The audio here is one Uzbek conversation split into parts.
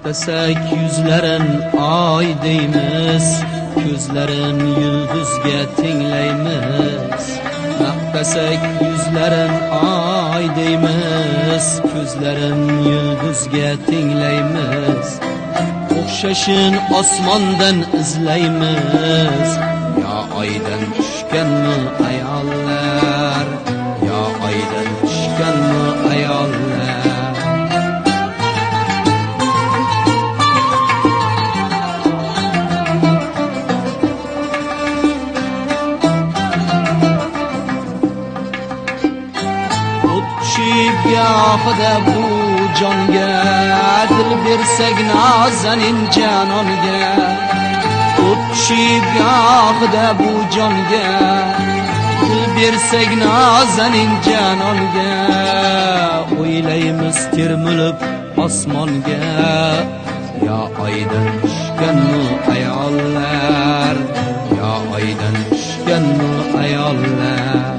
Maqtasak yuzlarin oy deymiz, ko'zlarin yulduzga tinglaymiz. Maqtasak yuzlarin oy deymiz, ko'zlarin yulduzga tinglaymiz. O'xshashin osmondan izlaymiz. Yo oydan tushganmi ayollar, yo oydan tushganmi ayollar. Gohida bu jonga dil bersak nazanin janonga, o'tishib gohida bu jonga dil bersak nazanin janonga. O'ylaymiz termilib osmonga, yo oydan tushganmi ayollar, yo oydan tushganmi ayollar.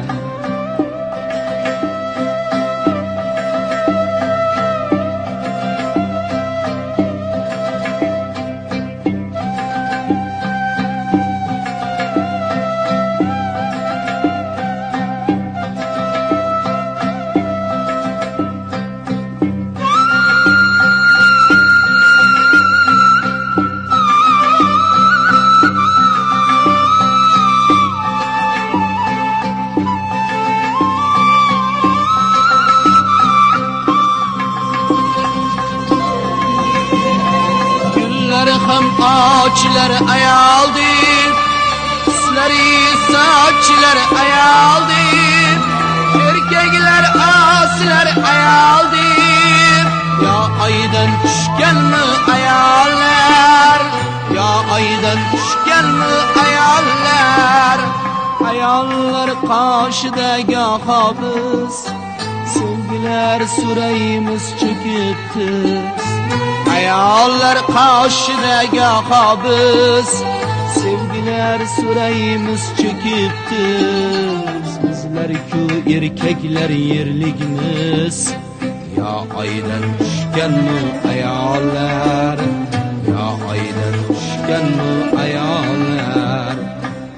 Ham ağaçlar ayaldır, kızları saçlar ayaldır, erkekler aslar ayaldır. Ya aydan düşken mi ayarlar, ya aydan düşken mi ayarlar. Ayarlar karşıda gahabız, sevgiler süreyimiz çöküptür. Ayollar qarshida gahabız, sevgilar surayimiz çöküptü. Bizlar-ku erkaklar yerligimiz, yo oydan tushganmi ayollar, yo oydan tushganmi ayollar.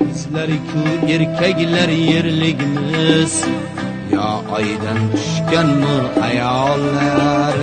Bizlar-ku erkaklar yerligimiz, yo oydan tushganmi ayollar.